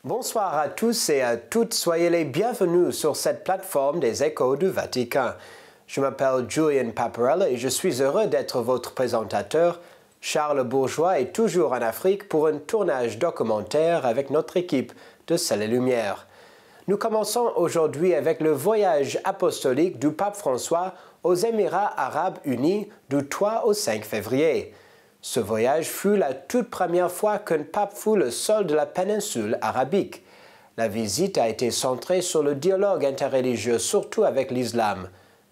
Bonsoir à tous et à toutes, soyez les bienvenus sur cette plateforme des Échos du Vatican. Je m'appelle Julian Paparella et je suis heureux d'être votre présentateur. Charles Bourgeois est toujours en Afrique pour un tournage documentaire avec notre équipe de Ciel et Lumière. Nous commençons aujourd'hui avec le voyage apostolique du pape François aux Émirats arabes unis du 3 au 5 février. Ce voyage fut la toute première fois qu'un pape fut le sol de la péninsule arabique. La visite a été centrée sur le dialogue interreligieux, surtout avec l'islam.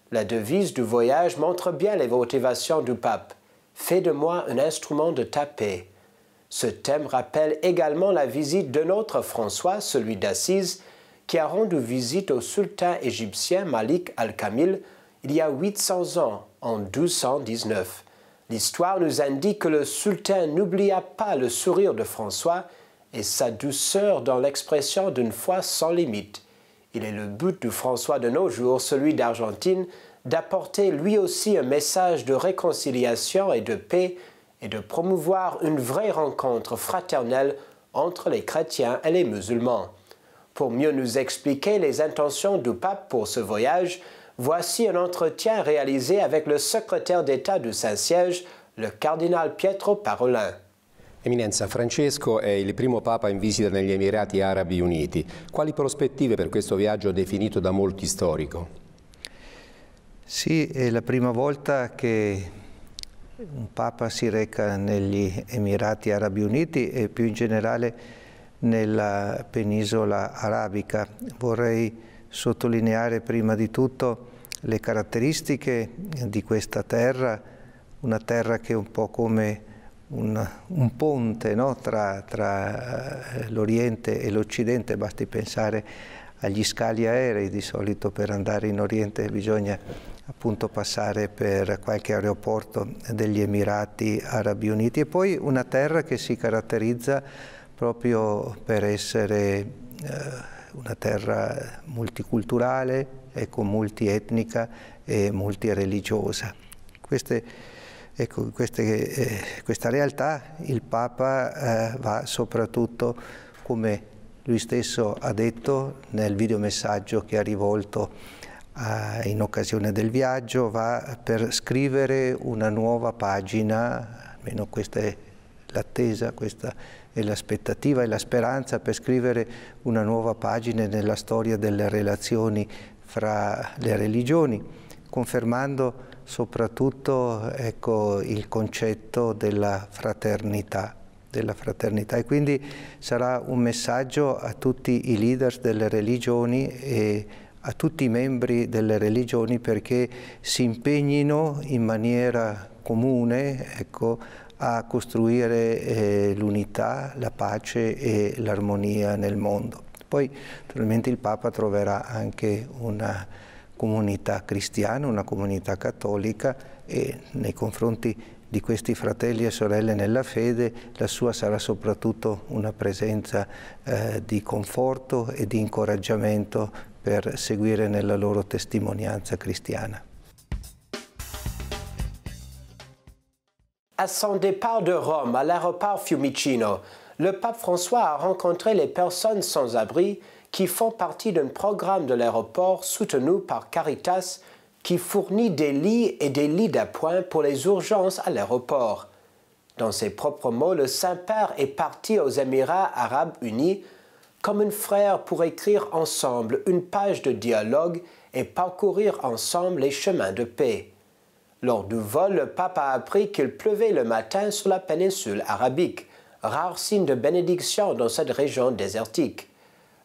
La devise du voyage montre bien les motivations du pape. « Fais de moi un instrument de ta paix ». Ce thème rappelle également la visite d'un autre François, celui d'Assise, qui a rendu visite au sultan égyptien Malik al-Kamil il y a 800 ans, en 1219. L'histoire nous indique que le sultan n'oublia pas le sourire de François et sa douceur dans l'expression d'une foi sans limite. Il est le but du François de nos jours, celui d'Argentine, d'apporter lui aussi un message de réconciliation et de paix et de promouvoir une vraie rencontre fraternelle entre les chrétiens et les musulmans. Pour mieux nous expliquer les intentions du pape pour ce voyage, voici un entretien réalisé avec le secrétaire d'État du Saint-Siège, le cardinal Pietro Parolin. Eminenza, Francesco è il primo Papa in visita negli Emirati Arabi Uniti. Quali prospettive per questo viaggio definito da molti storico? Sì, è la prima volta che un Papa si reca negli Emirati Arabi Uniti e più in generale nella penisola arabica. Vorrei sottolineare prima di tutto le caratteristiche di questa terra, una terra che è un po' come un ponte, no? tra l'Oriente e l'Occidente. Basti pensare agli scali aerei. Di solito per andare in Oriente bisogna appunto passare per qualche aeroporto degli Emirati Arabi Uniti. E poi una terra che si caratterizza proprio per essere una terra multiculturale, ecco, multietnica e multireligiosa. Questa realtà il Papa va soprattutto, come lui stesso ha detto nel videomessaggio che ha rivolto in occasione del viaggio, va per scrivere una nuova pagina, almeno questa è l'attesa, questa è l'aspettativa e la speranza, per scrivere una nuova pagina nella storia delle relazioni fra le religioni, confermando soprattutto, ecco, il concetto della fraternità. E quindi sarà un messaggio a tutti i leader delle religioni e a tutti i membri delle religioni perché si impegnino in maniera comune, ecco, a costruire l'unità, la pace e l'armonia nel mondo. Poi naturalmente il Papa troverà anche una comunità cristiana, una comunità cattolica e nei confronti di questi fratelli e sorelle nella fede la sua sarà soprattutto una presenza di conforto e di incoraggiamento per seguire nella loro testimonianza cristiana. À son départ de Rome à l'aéroport Fiumicino, le pape François a rencontré les personnes sans abri qui font partie d'un programme de l'aéroport soutenu par Caritas qui fournit des lits et des lits d'appoint pour les urgences à l'aéroport. Dans ses propres mots, le Saint-Père est parti aux Émirats arabes unis comme un frère pour écrire ensemble une page de dialogue et parcourir ensemble les chemins de paix. Lors du vol, le pape a appris qu'il pleuvait le matin sur la péninsule arabique, rare signe de bénédiction dans cette région désertique.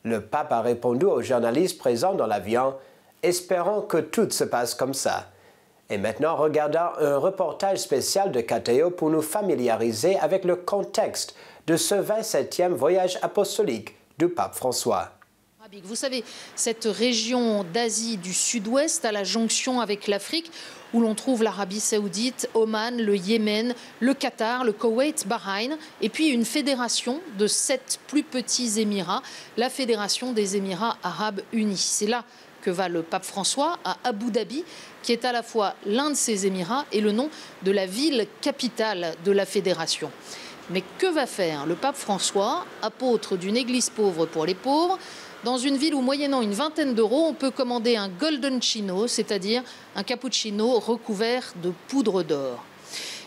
Le pape a répondu aux journalistes présents dans l'avion, espérant que tout se passe comme ça. Et maintenant, regardons un reportage spécial de Cateo pour nous familiariser avec le contexte de ce 27e voyage apostolique du pape François. Vous savez, cette région d'Asie du Sud-Ouest à la jonction avec l'Afrique, où l'on trouve l'Arabie Saoudite, Oman, le Yémen, le Qatar, le Koweït, Bahreïn, et puis une fédération de 7 plus petits Émirats, la Fédération des Émirats Arabes Unis. C'est là que va le pape François, à Abu Dhabi, qui est à la fois l'un de ces Émirats et le nom de la ville capitale de la fédération. Mais que va faire le pape François, apôtre d'une église pauvre pour les pauvres, dans une ville où, moyennant une vingtaine d'euros, on peut commander un goldoncino, c'est-à-dire un cappuccino recouvert de poudre d'or?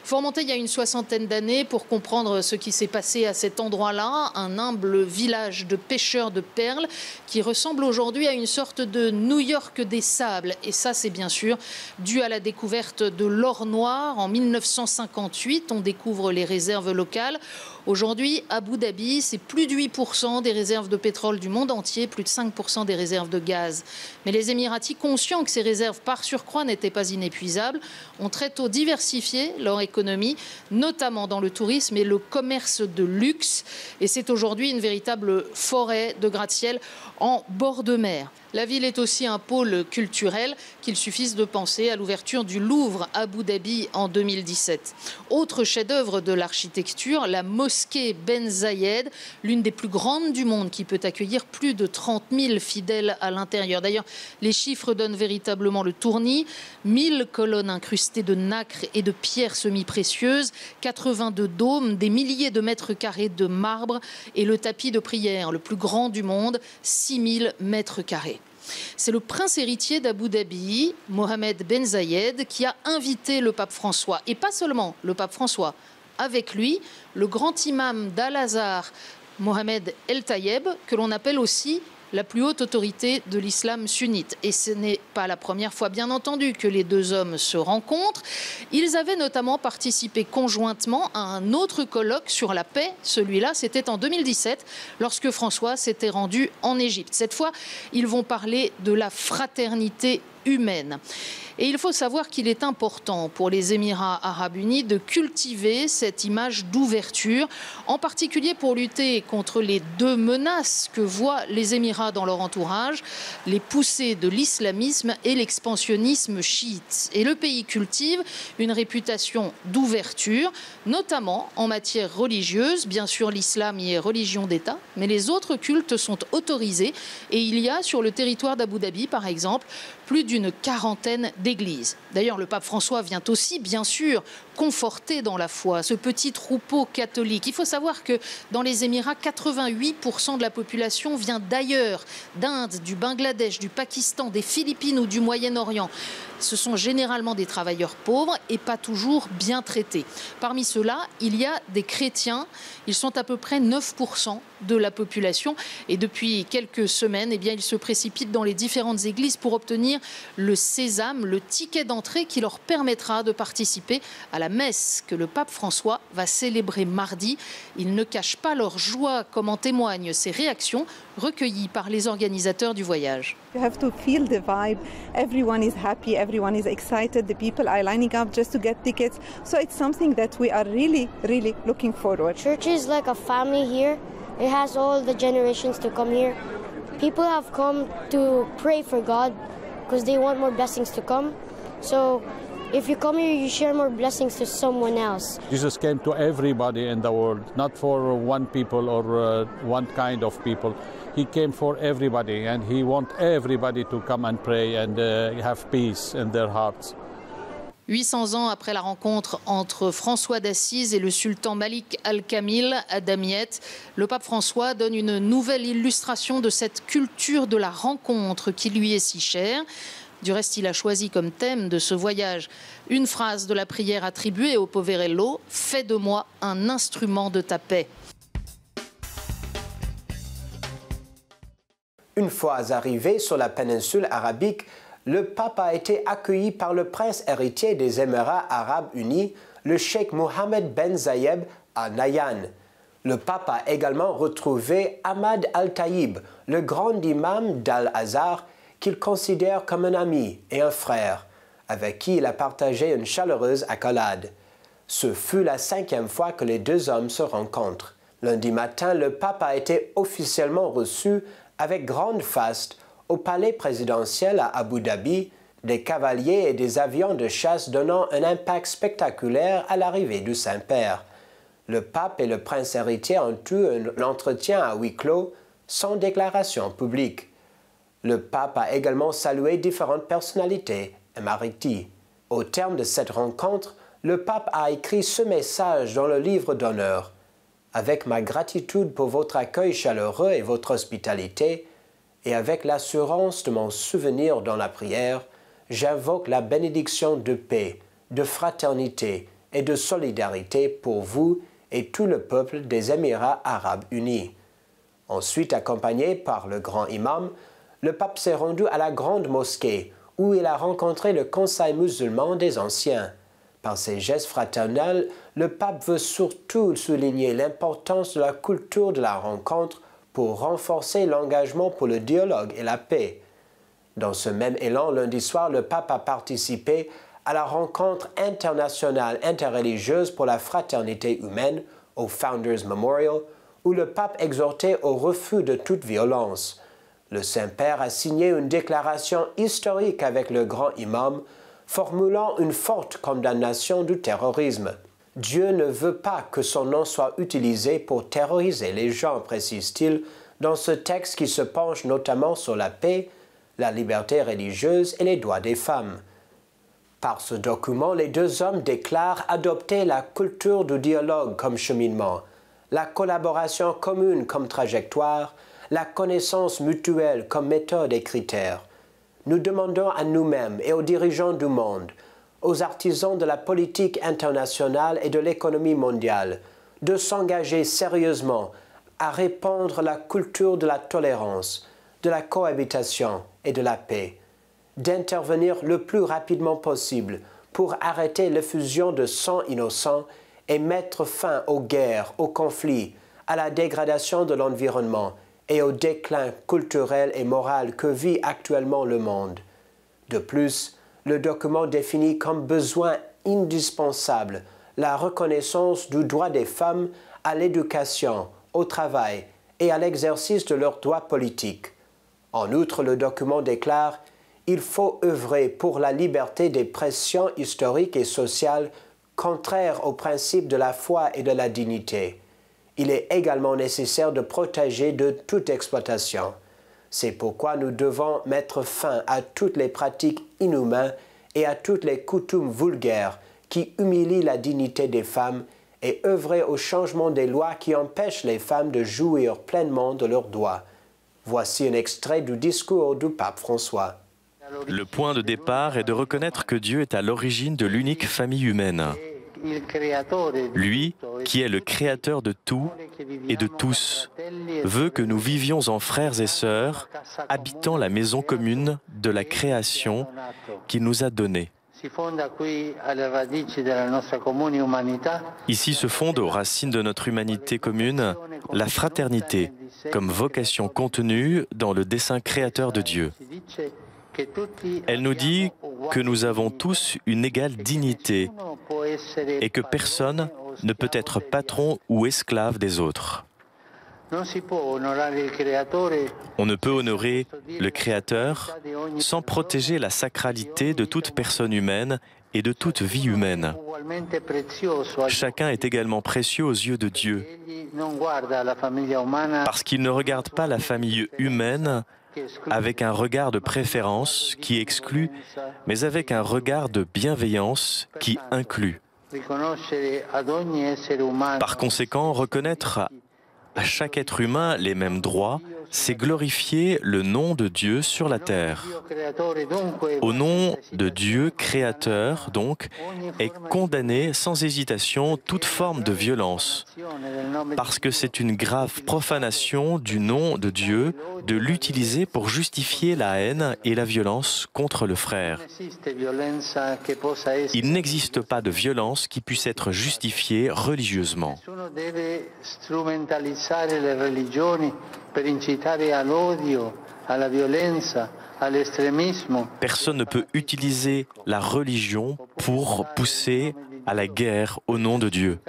Il faut remonter il y a une soixantaine d'années pour comprendre ce qui s'est passé à cet endroit-là, un humble village de pêcheurs de perles qui ressemble aujourd'hui à une sorte de New York des sables. Et ça, c'est bien sûr dû à la découverte de l'or noir en 1958. On découvre les réserves locales. Aujourd'hui, Abu Dhabi, c'est plus de 8% des réserves de pétrole du monde entier, plus de 5% des réserves de gaz. Mais les Émiratis, conscients que ces réserves par surcroît n'étaient pas inépuisables, ont très tôt diversifié leur économie, notamment dans le tourisme et le commerce de luxe. Et c'est aujourd'hui une véritable forêt de gratte-ciel en bord de mer. La ville est aussi un pôle culturel, qu'il suffise de penser à l'ouverture du Louvre à Abu Dhabi en 2017. Autre chef-d'œuvre de l'architecture, la mosquée Ben Zayed, l'une des plus grandes du monde, qui peut accueillir plus de 30 000 fidèles à l'intérieur. D'ailleurs, les chiffres donnent véritablement le tournis. 1000 colonnes incrustées de nacre et de pierres semi-précieuses, 82 dômes, des milliers de mètres carrés de marbre et le tapis de prière, le plus grand du monde, 6000 mètres carrés. C'est le prince héritier d'Abu Dhabi, Mohammed Ben Zayed, qui a invité le pape François. Et pas seulement le pape François. Avec lui, le grand imam d'Al-Azhar, Mohamed El Tayeb, que l'on appelle aussi la plus haute autorité de l'islam sunnite. Et ce n'est pas la première fois, bien entendu, que les deux hommes se rencontrent. Ils avaient notamment participé conjointement à un autre colloque sur la paix. Celui-là, c'était en 2017, lorsque François s'était rendu en Égypte. Cette fois, ils vont parler de la fraternité humaine. Et il faut savoir qu'il est important pour les Émirats arabes unis de cultiver cette image d'ouverture, en particulier pour lutter contre les deux menaces que voient les Émirats dans leur entourage, les poussées de l'islamisme et l'expansionnisme chiite. Et le pays cultive une réputation d'ouverture, notamment en matière religieuse. Bien sûr, l'islam y est religion d'État, mais les autres cultes sont autorisés. Et il y a sur le territoire d'Abu Dhabi, par exemple, plus d'une quarantaine d'églises. D'ailleurs, le pape François vient aussi, bien sûr, conforter dans la foi ce petit troupeau catholique. Il faut savoir que dans les Émirats, 88% de la population vient d'ailleurs, d'Inde, du Bangladesh, du Pakistan, des Philippines ou du Moyen-Orient. Ce sont généralement des travailleurs pauvres et pas toujours bien traités. Parmi ceux-là, il y a des chrétiens. Ils sont à peu près 9% de la population. Et depuis quelques semaines, eh bien, ils se précipitent dans les différentes églises pour obtenir le sésame, le ticket d'entrée qui leur permettra de participer à la messe que le pape François va célébrer mardi. Ils ne cachent pas leur joie, comme en témoignent ces réactions recueillies par les organisateurs du voyage. You have to feel the vibe. Everyone is happy, everyone is excited. The people are lining up just to get tickets. So it's something that we are really, really looking forward. Church is like a family here. It has all the generations to come here. People have come to pray for God because they want more blessings to come. So if you come here, you share more blessings to someone else. Jesus came to everybody in the world, not for one people or one kind of people. He came for everybody, and he wants everybody to come and pray and have peace in their hearts. 800 ans après la rencontre entre François d'Assise et le sultan Malik Al-Kamil à Damiette, le pape François donne une nouvelle illustration de cette culture de la rencontre qui lui est si chère. Du reste, il a choisi comme thème de ce voyage une phrase de la prière attribuée au Poverello « Fais de moi un instrument de ta paix ». Une fois arrivé sur la péninsule arabique, le pape a été accueilli par le prince héritier des Émirats arabes unis, le cheikh Mohammed Ben Zayed à Nayan. Le pape a également retrouvé Ahmad Al-Taïb, le grand imam d'Al-Azhar, qu'il considère comme un ami et un frère, avec qui il a partagé une chaleureuse accolade. Ce fut la 5e fois que les deux hommes se rencontrent. Lundi matin, le pape a été officiellement reçu avec grande faste au palais présidentiel à Abu Dhabi, des cavaliers et des avions de chasse donnant un impact spectaculaire à l'arrivée du Saint-Père. Le pape et le prince héritier ont eu un entretien à huis clos sans déclaration publique. Le pape a également salué différentes personnalités émérites. Au terme de cette rencontre, le pape a écrit ce message dans le livre d'honneur. Avec ma gratitude pour votre accueil chaleureux et votre hospitalité, et avec l'assurance de mon souvenir dans la prière, j'invoque la bénédiction de paix, de fraternité et de solidarité pour vous et tout le peuple des Émirats arabes unis. Ensuite, accompagné par le grand imam, le pape s'est rendu à la grande mosquée où il a rencontré le Conseil musulman des anciens. Par ses gestes fraternels, le pape veut surtout souligner l'importance de la culture de la rencontre pour renforcer l'engagement pour le dialogue et la paix. Dans ce même élan, lundi soir, le pape a participé à la rencontre internationale interreligieuse pour la fraternité humaine au Founders Memorial, où le pape exhortait au refus de toute violence. Le Saint-Père a signé une déclaration historique avec le grand imam, formulant une forte condamnation du terrorisme. Dieu ne veut pas que son nom soit utilisé pour terroriser les gens, précise-t-il, dans ce texte qui se penche notamment sur la paix, la liberté religieuse et les droits des femmes. Par ce document, les deux hommes déclarent adopter la culture du dialogue comme cheminement, la collaboration commune comme trajectoire, la connaissance mutuelle comme méthode et critères. Nous demandons à nous-mêmes et aux dirigeants du monde, aux artisans de la politique internationale et de l'économie mondiale, de s'engager sérieusement à répandre la culture de la tolérance, de la cohabitation et de la paix, d'intervenir le plus rapidement possible pour arrêter l'effusion de sang innocent et mettre fin aux guerres, aux conflits, à la dégradation de l'environnement et au déclin culturel et moral que vit actuellement le monde. De plus, le document définit comme besoin indispensable la reconnaissance du droit des femmes à l'éducation, au travail et à l'exercice de leurs droits politiques. En outre, le document déclare « Il faut œuvrer pour la liberté des pressions historiques et sociales contraires aux principes de la foi et de la dignité. Il est également nécessaire de protéger de toute exploitation. C'est pourquoi nous devons mettre fin à toutes les pratiques inhumaines et à toutes les coutumes vulgaires qui humilient la dignité des femmes et œuvrer au changement des lois qui empêchent les femmes de jouir pleinement de leurs droits. » Voici un extrait du discours du pape François. Le point de départ est de reconnaître que Dieu est à l'origine de l'unique famille humaine. Lui, qui est le créateur de tout et de tous, veut que nous vivions en frères et sœurs, habitant la maison commune de la création qu'il nous a donnée. Ici se fonde aux racines de notre humanité commune la fraternité, comme vocation contenue dans le dessein créateur de Dieu. Elle nous dit que nous avons tous une égale dignité et que personne ne peut être patron ou esclave des autres. On ne peut honorer le Créateur sans protéger la sacralité de toute personne humaine et de toute vie humaine. Chacun est également précieux aux yeux de Dieu, parce qu'il ne regarde pas la famille humaine avec un regard de préférence qui exclut, mais avec un regard de bienveillance qui inclut. Par conséquent, reconnaître à chaque être humain les mêmes droits, c'est glorifier le nom de Dieu sur la terre. Au nom de Dieu créateur, donc, est condamné sans hésitation toute forme de violence, parce que c'est une grave profanation du nom de Dieu de l'utiliser pour justifier la haine et la violence contre le frère. Il n'existe pas de violence qui puisse être justifiée religieusement. Personne ne peut utiliser la religion pour pousser à la guerre au nom de Dieu.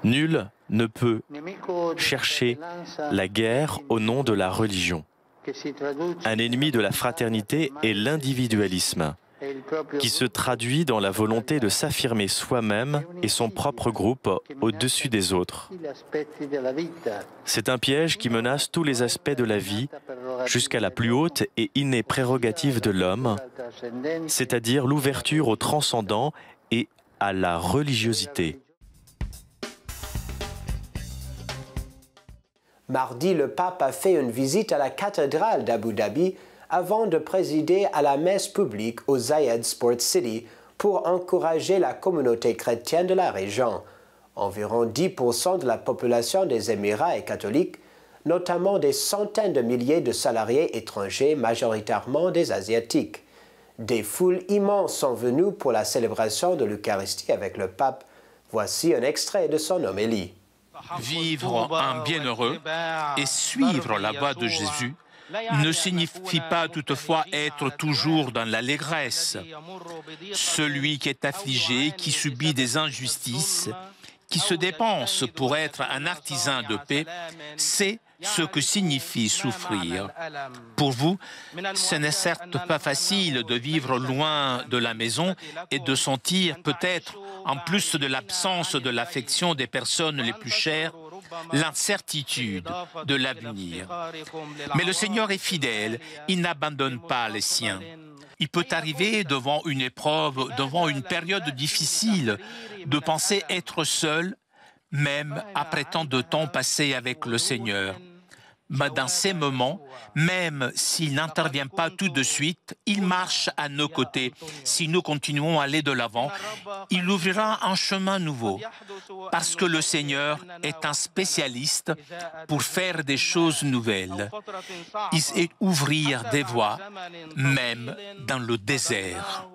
Nul ne peut chercher la guerre au nom de la religion. Un ennemi de la fraternité est l'individualisme, qui se traduit dans la volonté de s'affirmer soi-même et son propre groupe au-dessus des autres. C'est un piège qui menace tous les aspects de la vie, jusqu'à la plus haute et innée prérogative de l'homme, c'est-à-dire l'ouverture au transcendant à la religiosité. Mardi, le pape a fait une visite à la cathédrale d'Abu Dhabi avant de présider à la messe publique au Zayed Sports City pour encourager la communauté chrétienne de la région. Environ 10% de la population des Émirats est catholique, notamment des centaines de milliers de salariés étrangers, majoritairement des Asiatiques. Des foules immenses sont venues pour la célébration de l'Eucharistie avec le pape. Voici un extrait de son homélie. Vivre un bienheureux et suivre la voie de Jésus ne signifie pas toutefois être toujours dans l'allégresse. Celui qui est affligé, qui subit des injustices, qui se dépense pour être un artisan de paix, sait ce que signifie souffrir. Pour vous, ce n'est certes pas facile de vivre loin de la maison et de sentir peut-être, en plus de l'absence de l'affection des personnes les plus chères, l'incertitude de l'avenir. Mais le Seigneur est fidèle, il n'abandonne pas les siens. Il peut arriver devant une épreuve, devant une période difficile, de penser être seul, même après tant de temps passé avec le Seigneur. Mais dans ces moments, même s'il n'intervient pas tout de suite, il marche à nos côtés. Si nous continuons à aller de l'avant, il ouvrira un chemin nouveau. Parce que le Seigneur est un spécialiste pour faire des choses nouvelles. Il sait ouvrir des voies, même dans le désert.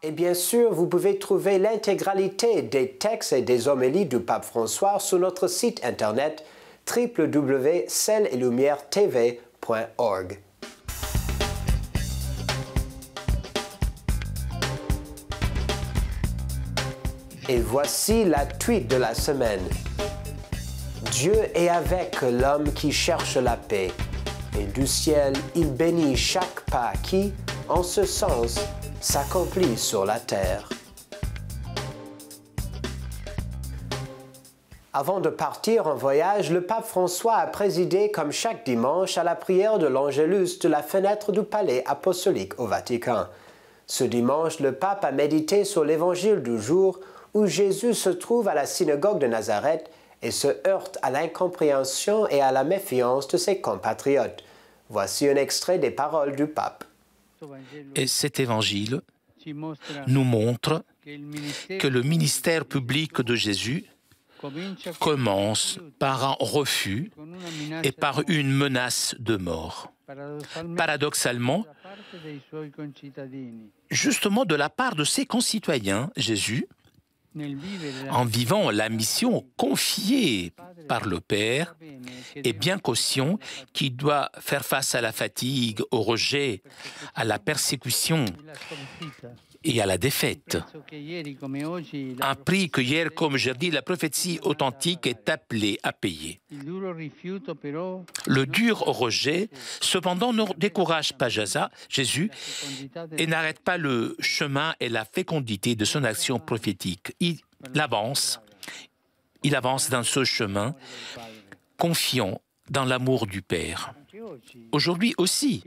Et bien sûr, vous pouvez trouver l'intégralité des textes et des homélies du pape François sur notre site internet www.cel-et-lumière-tv.org. Et voici la tweet de la semaine. Dieu est avec l'homme qui cherche la paix, et du ciel il bénit chaque pas qui, en ce sens, s'accomplit sur la terre. Avant de partir en voyage, le pape François a présidé comme chaque dimanche à la prière de l'Angélus de la fenêtre du palais apostolique au Vatican. Ce dimanche, le pape a médité sur l'évangile du jour où Jésus se trouve à la synagogue de Nazareth et se heurte à l'incompréhension et à la méfiance de ses compatriotes. Voici un extrait des paroles du pape. Et cet évangile nous montre que le ministère public de Jésus commence par un refus et par une menace de mort. Paradoxalement, justement de la part de ses concitoyens, Jésus, en vivant la mission confiée par le Père, est bien conscient qu'il doit faire face à la fatigue, au rejet, à la persécution et à la défaite. Un prix que hier, comme j'ai dit, la prophétie authentique est appelée à payer. Le dur rejet, cependant, ne décourage pas Jésus et n'arrête pas le chemin et la fécondité de son action prophétique. Il avance dans ce chemin, confiant dans l'amour du Père. Aujourd'hui aussi,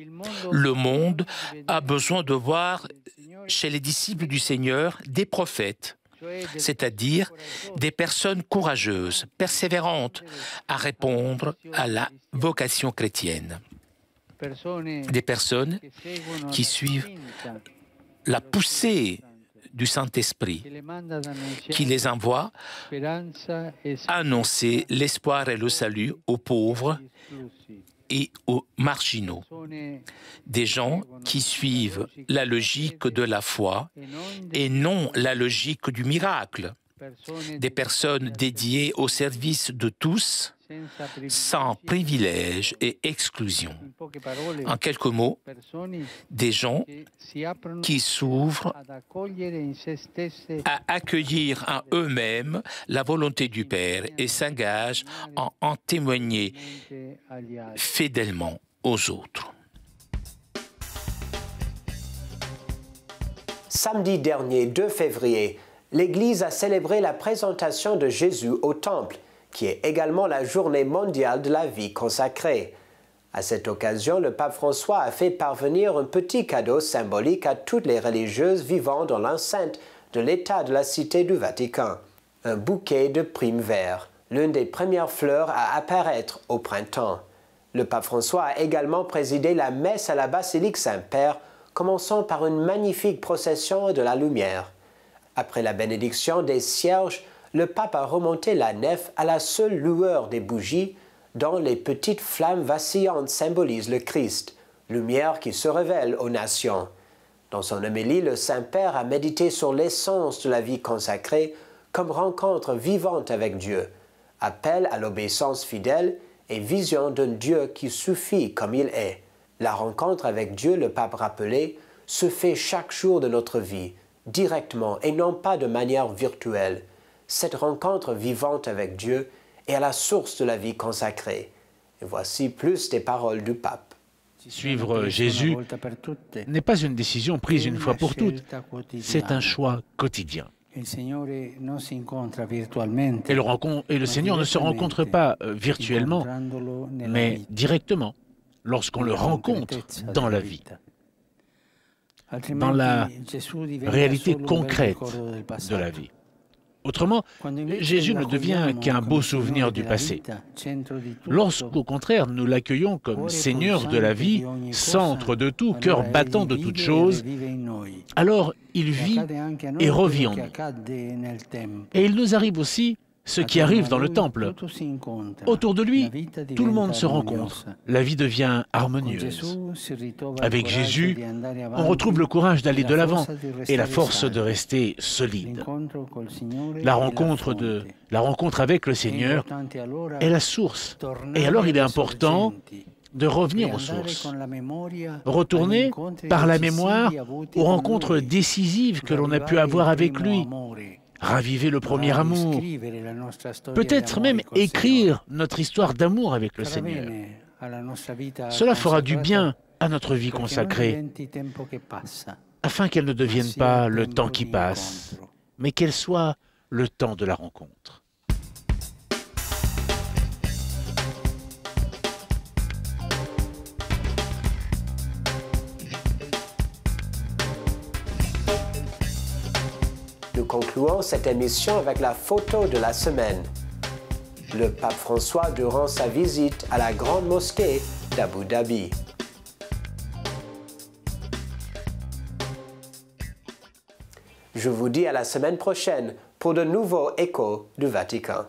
le monde a besoin de voir chez les disciples du Seigneur des prophètes, c'est-à-dire des personnes courageuses, persévérantes à répondre à la vocation chrétienne. Des personnes qui suivent la poussée du Saint-Esprit, qui les envoie annoncer l'espoir et le salut aux pauvres et aux marginaux. Des gens qui suivent la logique de la foi et non la logique du miracle. Des personnes dédiées au service de tous, sans privilèges et exclusion. En quelques mots, des gens qui s'ouvrent à accueillir en eux-mêmes la volonté du Père et s'engagent à en témoigner fidèlement aux autres. Samedi dernier, 2 février, l'Église a célébré la présentation de Jésus au Temple, qui est également la journée mondiale de la vie consacrée. À cette occasion, le pape François a fait parvenir un petit cadeau symbolique à toutes les religieuses vivant dans l'enceinte de l'état de la cité du Vatican. Un bouquet de primes verts, l'une des premières fleurs à apparaître au printemps. Le pape François a également présidé la messe à la basilique Saint-Père, commençant par une magnifique procession de la lumière. Après la bénédiction des cierges, le pape a remonté la nef à la seule lueur des bougies, dont les petites flammes vacillantes symbolisent le Christ, lumière qui se révèle aux nations. Dans son homélie, le Saint-Père a médité sur l'essence de la vie consacrée comme rencontre vivante avec Dieu, appel à l'obéissance fidèle et vision d'un Dieu qui suffit comme il est. La rencontre avec Dieu, le pape rappelait, se fait chaque jour de notre vie, directement et non pas de manière virtuelle. Cette rencontre vivante avec Dieu est à la source de la vie consacrée. Et voici plus des paroles du pape. Suivre Jésus n'est pas une décision prise une fois pour toutes, c'est un choix quotidien. Et le Seigneur ne se rencontre pas virtuellement, mais directement, lorsqu'on le rencontre dans la vie, dans la réalité concrète de la vie. Autrement, Jésus ne devient qu'un beau souvenir du passé. Lorsqu'au contraire, nous l'accueillons comme Seigneur de la vie, centre de tout, cœur battant de toutes choses, alors il vit et revit en nous. Et il nous arrive aussi ce qui arrive dans le temple. Autour de lui, tout le monde se rencontre. La vie devient harmonieuse. Avec Jésus, on retrouve le courage d'aller de l'avant et la force de rester solide. La rencontre avec le Seigneur est la source. Et alors il est important de revenir aux sources. Retourner par la mémoire aux rencontres décisives que l'on a pu avoir avec lui. Raviver le premier amour, peut-être même écrire notre histoire d'amour avec le Seigneur. Cela fera du bien à notre vie consacrée, afin qu'elle ne devienne pas le temps qui passe, mais qu'elle soit le temps de la rencontre. Nous concluons cette émission avec la photo de la semaine. Le pape François durant sa visite à la grande mosquée d'Abu Dhabi. Je vous dis à la semaine prochaine pour de nouveaux échos du Vatican.